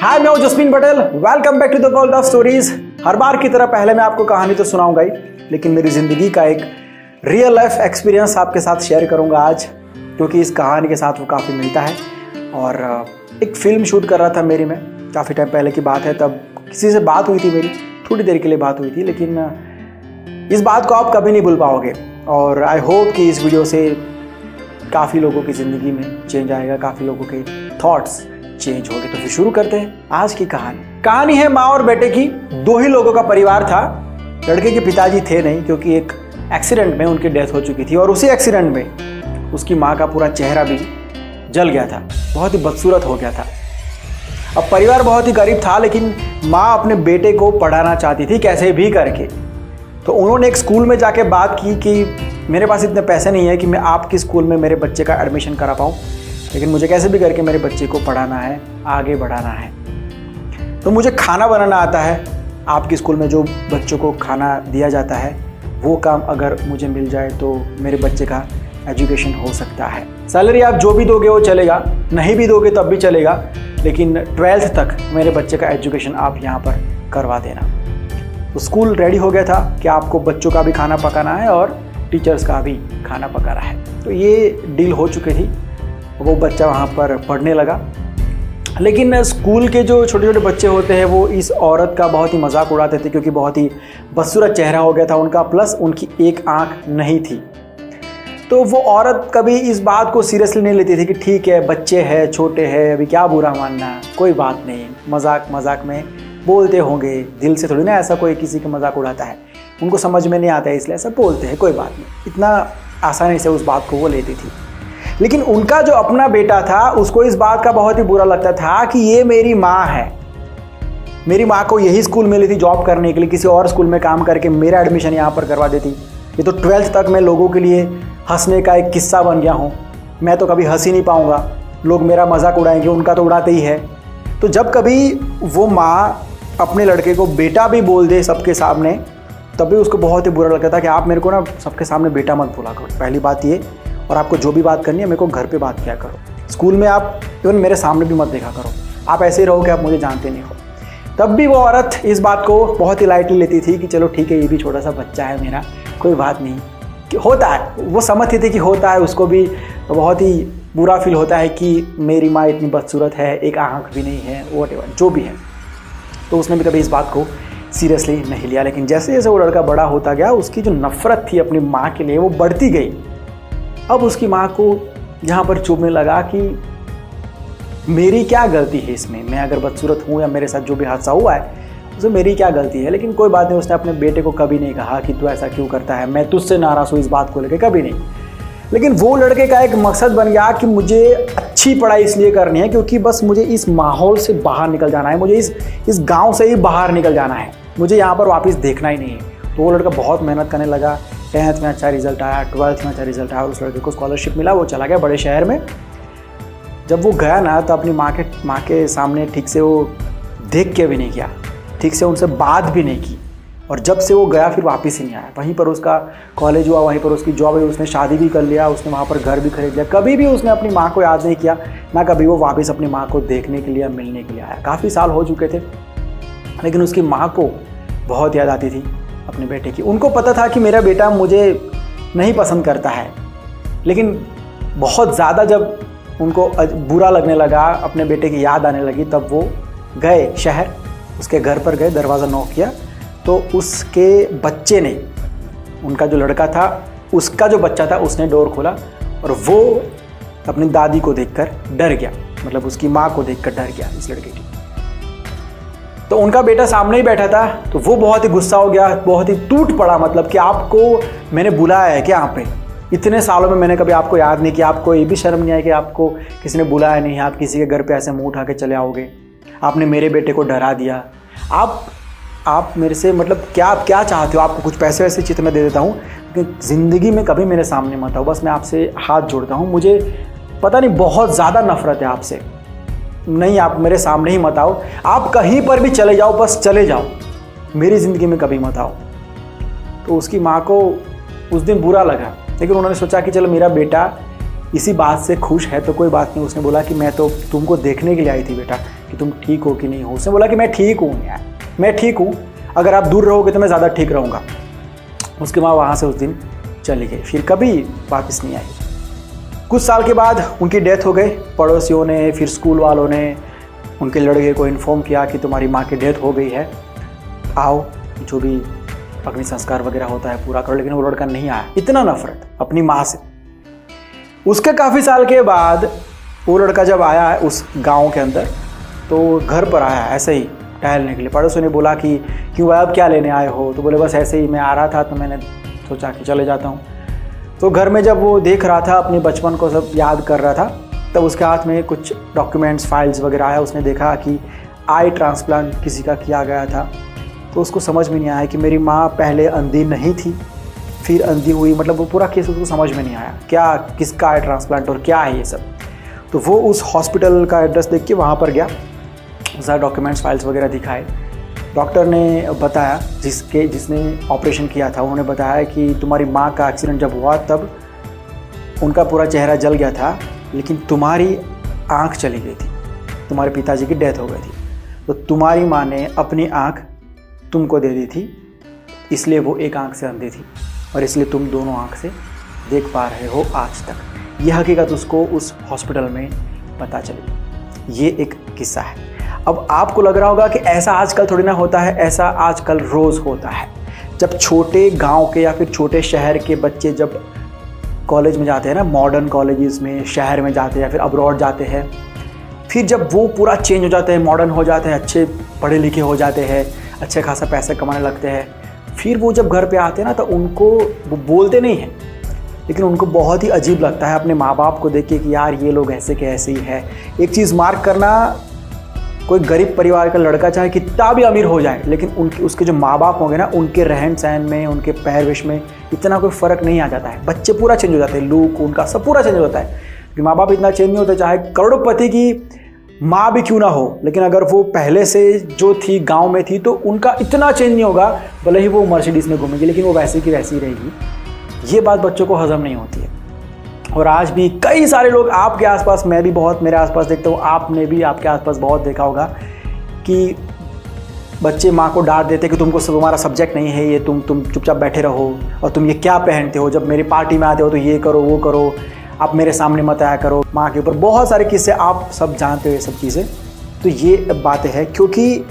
हाय, मैं हूं Jasmine Patel. Welcome back to the world of stories. हर बार की तरह पहले मैं आपको कहानी तो सुनाऊंगा ही, लेकिन मेरी जिंदगी का एक रियल लाइफ एक्सपीरियंस आपके साथ शेयर करूंगा आज, क्योंकि इस कहानी के साथ वो काफ़ी मिलता है। और एक फिल्म शूट कर रहा था मेरी मैं, काफ़ी टाइम पहले की बात है। तब किसी से बात हुई थी मेरी, थोड़ी देर के लिए बात हुई थी, लेकिन इस बात को आप कभी नहीं भूल पाओगे। और आई होप कि इस वीडियो से काफ़ी लोगों की ज़िंदगी में चेंज आएगा, काफ़ी लोगों के थॉट्स चेंज हो गए। तो फिर शुरू करते हैं आज की कहानी। कहानी है माँ और बेटे की। दो ही लोगों का परिवार था। लड़के के पिताजी थे नहीं, क्योंकि एक एक्सीडेंट में उनकी डेथ हो चुकी थी, और उसी एक्सीडेंट में उसकी माँ का पूरा चेहरा भी जल गया था, बहुत ही बदसूरत हो गया था। अब परिवार बहुत ही गरीब था, लेकिन माँ अपने बेटे को पढ़ाना चाहती थी कैसे भी करके। तो उन्होंने एक स्कूल में जाके बात की कि मेरे पास इतने पैसे नहीं है कि मैं आपके स्कूल में मेरे बच्चे का एडमिशन करा पाऊँ, लेकिन मुझे कैसे भी करके मेरे बच्चे को पढ़ाना है, आगे बढ़ाना है। तो मुझे खाना बनाना आता है, आपके स्कूल में जो बच्चों को खाना दिया जाता है वो काम अगर मुझे मिल जाए तो मेरे बच्चे का एजुकेशन हो सकता है। सैलरी आप जो भी दोगे वो चलेगा, नहीं भी दोगे तब भी चलेगा, लेकिन 12th तक मेरे बच्चे का एजुकेशन आप यहाँ पर करवा देना। तो स्कूल रेडी हो गया था कि आपको बच्चों का भी खाना पकाना है और टीचर्स का भी खाना पकाना है। तो ये डील हो चुकी थी। वो बच्चा वहाँ पर पढ़ने लगा, लेकिन स्कूल के जो छोटे छोटे बच्चे होते हैं वो इस औरत का बहुत ही मजाक उड़ाते थे, क्योंकि बहुत ही बदसूरत चेहरा हो गया था उनका, प्लस उनकी एक आंख नहीं थी। तो वो औरत कभी इस बात को सीरियसली नहीं लेती थी कि ठीक है, बच्चे हैं, छोटे हैं, अभी क्या बुरा मानना, कोई बात नहीं, मजाक मजाक में बोलते होंगे, दिल से थोड़ी ना ऐसा कोई किसी का मजाक उड़ाता है। उनको समझ में नहीं आता है इसलिए ऐसा बोलते हैं, कोई बात नहीं, इतना आसानी से उस बात को वो लेती थी। लेकिन उनका जो अपना बेटा था उसको इस बात का बहुत ही बुरा लगता था कि ये मेरी माँ है। मेरी माँ को यही स्कूल मिली थी जॉब करने के लिए, किसी और स्कूल में काम करके मेरा एडमिशन यहाँ पर करवा देती। ये तो 12th तक मैं लोगों के लिए हंसने का एक किस्सा बन गया हूँ। मैं तो कभी हंस ही नहीं पाऊँगा, लोग मेरा मजाक उड़ाएंगे, उनका तो उड़ाते ही है। तो जब कभी वो माँ अपने लड़के को बेटा भी बोल दे सबके सामने, तभी उसको बहुत ही बुरा लगता था कि आप मेरे को ना सबके सामने बेटा मत बोला करो, पहली बात ये। और आपको जो भी बात करनी है मेरे को घर पे बात किया करो, स्कूल में आप इवन मेरे सामने भी मत देखा करो, आप ऐसे ही रहो कि आप मुझे जानते नहीं हो। तब भी वो औरत इस बात को बहुत ही लाइटली लेती थी कि चलो ठीक है, ये भी छोटा सा बच्चा है मेरा, कोई बात नहीं, कि होता है। वो समझती थी कि होता है, उसको भी बहुत ही बुरा फील होता है कि मेरी माँ इतनी बदसूरत है, एक आँख भी नहीं है, व्हाटएवर जो भी है। तो उसने भी कभी इस बात को सीरियसली नहीं लिया। लेकिन जैसे जैसे वो लड़का बड़ा होता गया, उसकी जो नफ़रत थी अपनी माँ के लिए वो बढ़ती गई। अब उसकी माँ को यहाँ पर चुभने लगा कि मेरी क्या गलती है इसमें, मैं अगर बदसूरत हूँ या मेरे साथ जो भी हादसा हुआ है उसे मेरी क्या गलती है। लेकिन कोई बात नहीं, उसने अपने बेटे को कभी नहीं कहा कि तू ऐसा क्यों करता है, मैं तुझसे नाराज़ हूँ, इस बात को लेकर कभी नहीं। लेकिन वो लड़के का एक मकसद बन गया कि मुझे अच्छी पढ़ाई इसलिए करनी है क्योंकि बस मुझे इस माहौल से बाहर निकल जाना है, मुझे इस गाँव से ही बाहर निकल जाना है, मुझे यहाँ पर वापस देखना ही नहीं है। तो वो लड़का बहुत मेहनत करने लगा। 10th में अच्छा रिजल्ट आया, 12th में अच्छा रिजल्ट आया, और उस लड़के को स्कॉलरशिप मिला, वो चला गया बड़े शहर में। जब वो गया ना, तो अपनी माँ के सामने ठीक से वो देख के भी नहीं किया, ठीक से उनसे बात भी नहीं की। और जब से वो गया फिर वापस ही नहीं आया। वहीं पर उसका कॉलेज हुआ, वहीं पर उसकी जॉब हुई, उसने शादी भी कर लिया, उसने वहाँ पर घर भी खरीद लिया। कभी भी उसने अपनी माँ को याद नहीं किया, ना कभी वो वापस अपनी माँ को देखने के लिए, मिलने के लिए आया। काफ़ी साल हो चुके थे, लेकिन उसकी माँ को बहुत याद आती थी अपने बेटे की। उनको पता था कि मेरा बेटा मुझे नहीं पसंद करता है, लेकिन बहुत ज़्यादा जब उनको बुरा लगने लगा, अपने बेटे की याद आने लगी, तब वो गए शहर, उसके घर पर गए, दरवाज़ा नॉक किया। तो उसके बच्चे ने, उनका जो लड़का था उसका जो बच्चा था, उसने डोर खोला और वो अपनी दादी को देखकर डर गया, मतलब उसकी माँ को देखकर डर गया इस लड़के की। तो उनका बेटा सामने ही बैठा था, तो वो बहुत ही गुस्सा हो गया, बहुत ही टूट पड़ा, मतलब कि आपको मैंने बुलाया है क्या यहाँ पे, इतने सालों में मैंने कभी आपको याद नहीं किया, आपको ये भी शर्म नहीं आई कि आपको किसी ने बुलाया नहीं है, आप किसी के घर पे ऐसे मुंह उठा के चले आओगे, आपने मेरे बेटे को डरा दिया। आप मेरे से मतलब क्या चाहते हो, आपको कुछ पैसे वैसे चित में दे देता हूँ, लेकिन ज़िंदगी में कभी मेरे सामने मत आओ, बस मैं आपसे हाथ जोड़ता हूँ, मुझे पता नहीं बहुत ज़्यादा नफरत है आपसे, नहीं आप मेरे सामने ही मत आओ, आप कहीं पर भी चले जाओ, बस चले जाओ, मेरी ज़िंदगी में कभी मत आओ। तो उसकी माँ को उस दिन बुरा लगा, लेकिन उन्होंने सोचा कि चलो मेरा बेटा इसी बात से खुश है तो कोई बात नहीं। उसने बोला कि मैं तो तुमको देखने के लिए आई थी बेटा, कि तुम ठीक हो कि नहीं हो। उसने बोला कि मैं ठीक हूँ यार, मैं ठीक हूँ, अगर आप दूर रहोगे तो मैं ज़्यादा ठीक रहूँगा। उसके बाद वहाँ से उस दिन चली गई, फिर कभी वापस नहीं आई। कुछ साल के बाद उनकी डेथ हो गई। पड़ोसियों ने, फिर स्कूल वालों ने उनके लड़के को इन्फॉर्म किया कि तुम्हारी माँ की डेथ हो गई है, आओ जो भी अग्नि संस्कार वगैरह होता है पूरा करो। लेकिन वो लड़का नहीं आया, इतना नफरत अपनी माँ से। उसके काफ़ी साल के बाद वो लड़का जब आया उस गांव के अंदर, तो घर पर आया ऐसे ही टहलने के लिए। पड़ोसियों ने बोला कि क्यों भाई, अब क्या लेने आए हो? तो बोले बस ऐसे ही मैं आ रहा था तो मैंने सोचा कि चले जाता हूँ। तो घर में जब वो देख रहा था, अपने बचपन को सब याद कर रहा था, तब उसके हाथ में कुछ डॉक्यूमेंट्स, फाइल्स वगैरह आया। उसने देखा कि आई ट्रांसप्लांट किसी का किया गया था। तो उसको समझ में नहीं आया कि मेरी माँ पहले अंधी नहीं थी, फिर अंधी हुई, मतलब वो पूरा केस उसको समझ में नहीं आया, क्या किसका आई ट्रांसप्लांट और क्या है ये सब। तो वो उस हॉस्पिटल का एड्रेस देख के वहाँ पर गया, सारे डॉक्यूमेंट्स, फाइल्स वगैरह दिखाए। डॉक्टर ने बताया, जिसने ऑपरेशन किया था, उन्होंने बताया कि तुम्हारी माँ का एक्सीडेंट जब हुआ तब उनका पूरा चेहरा जल गया था, लेकिन तुम्हारी आँख चली गई थी, तुम्हारे पिताजी की डेथ हो गई थी। तो तुम्हारी माँ ने अपनी आँख तुमको दे दी थी, इसलिए वो एक आँख से अंधी थी और इसलिए तुम दोनों आँख से देख पा रहे हो आज तक। ये हकीकत उसको उस हॉस्पिटल में पता चली। ये एक किस्सा है। अब आपको लग रहा होगा कि ऐसा आजकल थोड़ी ना होता है, ऐसा आजकल रोज़ होता है। जब छोटे गांव के या फिर छोटे शहर के बच्चे जब कॉलेज में जाते हैं ना, मॉडर्न कॉलेजेस में, शहर में जाते हैं या फिर अब्रॉड जाते हैं, फिर जब वो पूरा चेंज हो जाते हैं, मॉडर्न हो जाते हैं, अच्छे पढ़े लिखे हो जाते हैं, अच्छे खासा पैसे कमाने लगते हैं, फिर वो जब घर पे आते हैं ना, तो उनको वो बोलते नहीं हैं, लेकिन उनको बहुत ही अजीब लगता है अपने माँ बाप को देख के कि यार ये लोग ऐसे के ऐसे ही है। एक चीज़ मार्क करना, कोई गरीब परिवार का लड़का चाहे कितना भी अमीर हो जाए, लेकिन उसके जो माँ बाप होंगे ना, उनके रहन सहन में, उनके पहरवेश में इतना कोई फ़र्क नहीं आ जाता है। बच्चे पूरा चेंज हो जाते हैं, लुक उनका सब पूरा चेंज हो जाता है, क्योंकि माँ बाप इतना चेंज नहीं होते, चाहे करोड़पति की माँ भी क्यों ना हो, लेकिन अगर वो पहले से जो थी गांव में थी तो उनका इतना चेंज नहीं होगा, भले ही वो मर्सिडीज़ में घूमेगी, लेकिन वो वैसे की वैसी रहेगी। ये बात बच्चों को हजम नहीं होती है। और आज भी कई सारे लोग आपके आसपास, मैं भी बहुत मेरे आसपास देखता हूँ, आपने भी आपके आसपास बहुत देखा होगा कि बच्चे माँ को डांट देते कि तुमको तुम्हारा सब्जेक्ट नहीं है ये, तुम चुपचाप बैठे रहो, और तुम ये क्या पहनते हो, जब मेरी पार्टी में आते हो तो ये करो वो करो, आप मेरे सामने मत आया करो। माँ के ऊपर बहुत सारे किस्से आप सब जानते हो, ये सब चीज़ें। तो ये बातें हैं, क्योंकि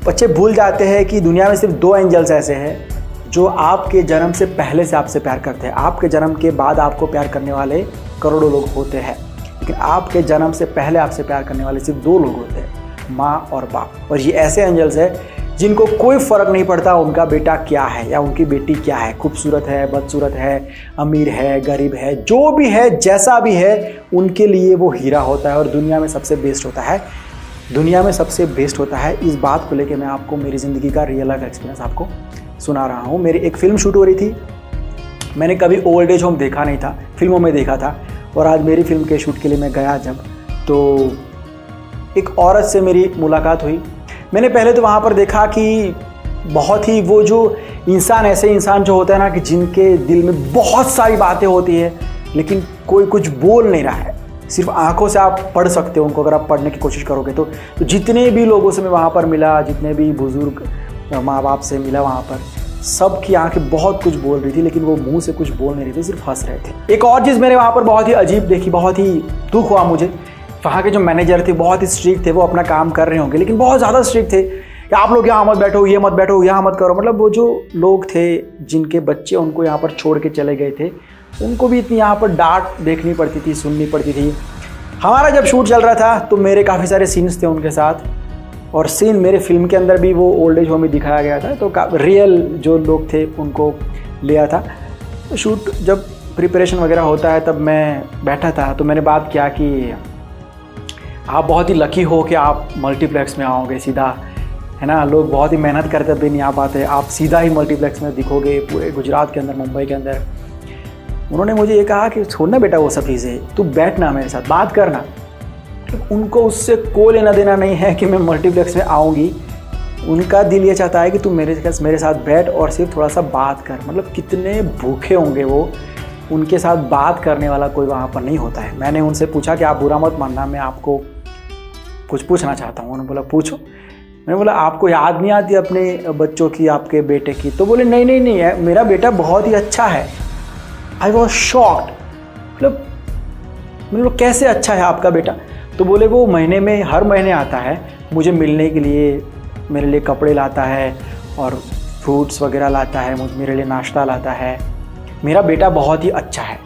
बच्चे भूल जाते हैं कि दुनिया में सिर्फ 2 एंजल्स ऐसे हैं जो आपके जन्म से पहले से आपसे प्यार करते हैं। आपके जन्म के बाद आपको प्यार करने वाले करोड़ों लोग होते हैं, लेकिन आपके जन्म से पहले आपसे प्यार करने वाले सिर्फ 2 लोग होते हैं, माँ और बाप। और ये ऐसे एंजल्स हैं जिनको कोई फ़र्क नहीं पड़ता उनका बेटा क्या है या उनकी बेटी क्या है, खूबसूरत है, बदसूरत है, अमीर है, गरीब है, जो भी है, जैसा भी है, उनके लिए वो हीरा होता है और दुनिया में सबसे बेस्ट होता है। दुनिया में सबसे बेस्ट होता है। इस बात को लेकर मैं आपको मेरी ज़िंदगी का रियल लाइफ एक्सपीरियंस आपको सुना रहा हूँ। मेरी एक फ़िल्म शूट हो रही थी, मैंने कभी ओल्ड एज होम देखा नहीं था, फिल्मों में देखा था, और आज मेरी फिल्म के शूट के लिए मैं गया जब, तो एक औरत से मेरी मुलाकात हुई। मैंने पहले तो वहाँ पर देखा कि बहुत ही वो जो इंसान, ऐसे इंसान जो होता है ना कि जिनके दिल में बहुत सारी बातें होती है, लेकिन कोई कुछ बोल नहीं रहा है, सिर्फ आंखों से आप पढ़ सकते हो उनको, अगर आप पढ़ने की कोशिश करोगे तो जितने भी लोगों से मैं वहाँ पर मिला, जितने भी बुजुर्ग माँ बाप से मिला वहाँ पर, सबकी आंखें बहुत कुछ बोल रही थी, लेकिन वो मुंह से कुछ बोल नहीं रही थी, सिर्फ हंस रहे थे। एक और चीज़ मैंने वहाँ पर बहुत ही अजीब देखी, बहुत ही दुख हुआ मुझे। वहाँ के जो मैनेजर थे बहुत ही स्ट्रिक्ट थे, वो अपना काम कर रहे होंगे लेकिन बहुत ज़्यादा स्ट्रिक्ट थे कि आप लोग यहाँ मत बैठो, ये मत बैठो, यहाँ मत करो। मतलब वो जो लोग थे जिनके बच्चे उनको यहाँ पर छोड़ के चले गए थे, उनको भी इतनी यहाँ पर डांट देखनी पड़ती थी, सुननी पड़ती थी। हमारा जब शूट चल रहा था तो मेरे काफ़ी सारे सीन्स थे उनके साथ, और सीन मेरे फिल्म के अंदर भी वो ओल्ड एज होम में दिखाया गया था, तो रियल जो लोग थे उनको लिया था। तो शूट जब प्रिपरेशन वगैरह होता है तब मैं बैठा था, तो मैंने बात किया कि आप बहुत ही लकी हो कि आप मल्टीप्लेक्स में आओगे सीधा, है ना। लोग बहुत ही मेहनत करते भी नहीं आ पाते, आप सीधा ही मल्टीप्लेक्स में दिखोगे पूरे गुजरात के अंदर, मुंबई के अंदर। उन्होंने मुझे ये कहा कि छोड़ना बेटा वो सब चीज़ें, तू बैठना मेरे साथ, बात करना। उनको उससे कोई लेना देना नहीं है कि मैं मल्टीप्लेक्स में आऊँगी, उनका दिल ये चाहता है कि तू मेरे साथ बैठ और सिर्फ थोड़ा सा बात कर। मतलब कितने भूखे होंगे वो, उनके साथ बात करने वाला कोई वहाँ पर नहीं होता है। मैंने उनसे पूछा कि आप बुरा मत मानना, मैं आपको कुछ पूछना चाहता हूँ। उन्होंने बोला पूछो। मैंने बोला आपको याद नहीं आती अपने बच्चों की, आपके बेटे की? तो बोले नहीं नहीं नहीं, मेरा बेटा बहुत ही अच्छा है। I was shocked. मतलब मैंने बोला कैसे अच्छा है आपका बेटा? तो बोले वो महीने में हर महीने आता है मुझे मिलने के लिए, मेरे लिए कपड़े लाता है और फ्रूट्स वगैरह लाता है, मेरे लिए नाश्ता लाता है। मेरा बेटा बहुत ही अच्छा है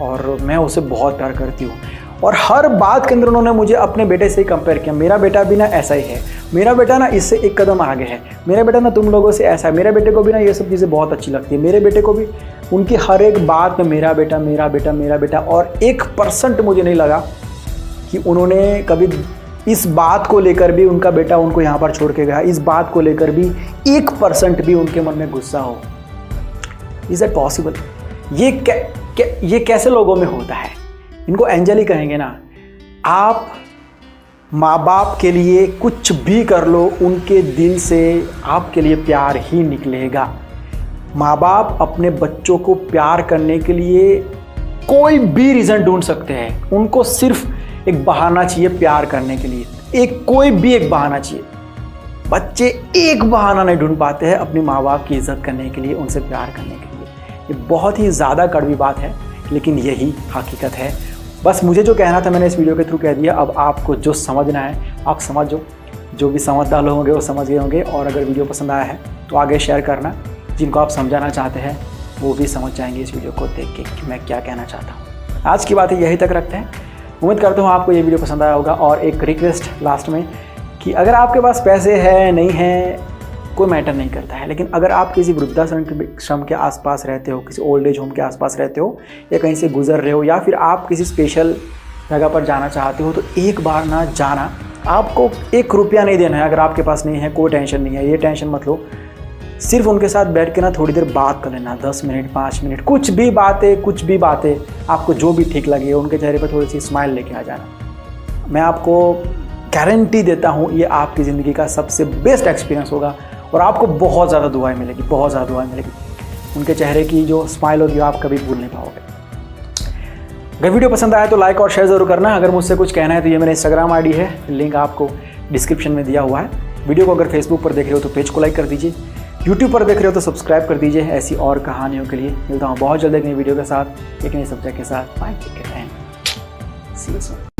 और मैं उसे बहुत प्यार करती हूँ। और हर बात के अंदर उन्होंने मुझे अपने बेटे से ही कंपेयर किया। मेरा बेटा भी ना ऐसा ही है, मेरा बेटा ना इससे एक कदम आगे है, मेरा बेटा ना तुम लोगों से ऐसा है, मेरे बेटे को भी ना ये सब चीज़ें बहुत अच्छी लगती है, मेरे बेटे को भी। उनकी हर एक बात में मेरा बेटा मेरा बेटा मेरा बेटा। और 1% मुझे नहीं लगा कि उन्होंने कभी इस बात को लेकर भी, उनका बेटा उनको यहाँ पर छोड़ के गया, इस बात को लेकर भी 1% भी उनके मन में गुस्सा हो। Is that possible? ये कैसे लोगों में होता है? इनको एंजल ही कहेंगे ना। आप माँ बाप के लिए कुछ भी कर लो, उनके दिल से आपके लिए प्यार ही निकलेगा। माँ बाप अपने बच्चों को प्यार करने के लिए कोई भी रीज़न ढूंढ सकते हैं। उनको सिर्फ एक बहाना चाहिए प्यार करने के लिए, कोई भी एक बहाना चाहिए। बच्चे एक बहाना नहीं ढूंढ पाते हैं अपने माँ बाप की इज्जत करने के लिए, उनसे प्यार करने के लिए। ये बहुत ही ज़्यादा कड़वी बात है, लेकिन यही हकीकत है। बस मुझे जो कहना था मैंने इस वीडियो के थ्रू कह दिया। अब आपको जो समझना है आप समझो, जो भी समझदार लोग होंगे वो समझ गए होंगे। और अगर वीडियो पसंद आया है तो आगे शेयर करना, जिनको आप समझाना चाहते हैं वो भी समझ जाएंगे इस वीडियो को देख के कि मैं क्या कहना चाहता हूँ। आज की बातें यहीं तक रखते हैं। उम्मीद करता हूँ आपको ये वीडियो पसंद आया होगा। और एक रिक्वेस्ट लास्ट में कि अगर आपके पास पैसे हैं नहीं हैं कोई मैटर नहीं करता है, लेकिन अगर आप किसी वृद्धाश्रम के आसपास रहते हो, किसी ओल्ड एज होम के आसपास रहते हो, या कहीं से गुजर रहे हो, या फिर आप किसी स्पेशल जगह पर जाना चाहते हो, तो एक बार ना जाना। आपको 1 रुपया नहीं देना है। अगर आपके पास नहीं है कोई टेंशन नहीं है, ये टेंशन मत लो। सिर्फ उनके साथ बैठ के ना थोड़ी देर बात कर लेना, 10 मिनट 5 मिनट, कुछ भी बातें आपको जो भी ठीक लगे। उनके चेहरे पर थोड़ी सी स्माइल लेके आ जाना। मैं आपको गारंटी देता हूँ ये आपकी ज़िंदगी का सबसे बेस्ट एक्सपीरियंस होगा और आपको बहुत ज़्यादा दुआएं मिलेगी, बहुत ज़्यादा दुआएं मिलेगी। उनके चेहरे की जो स्माइल होगी आप कभी भूल नहीं पाओगे। अगर वीडियो पसंद आया तो लाइक और शेयर ज़रूर करना। अगर मुझसे कुछ कहना है तो ये मेरा इंस्टाग्राम आईडी है, लिंक आपको डिस्क्रिप्शन में दिया हुआ है। वीडियो को अगर फेसबुक पर देख रहे हो तो पेज को लाइक कर दीजिए, यूट्यूब पर देख रहे हो तो सब्सक्राइब कर दीजिए। ऐसी और कहानियों के लिए मिलता हूँ बहुत जल्द एक नई वीडियो के साथ, एक नई सब्जेक्ट के साथ। Bye, take care and see you soon.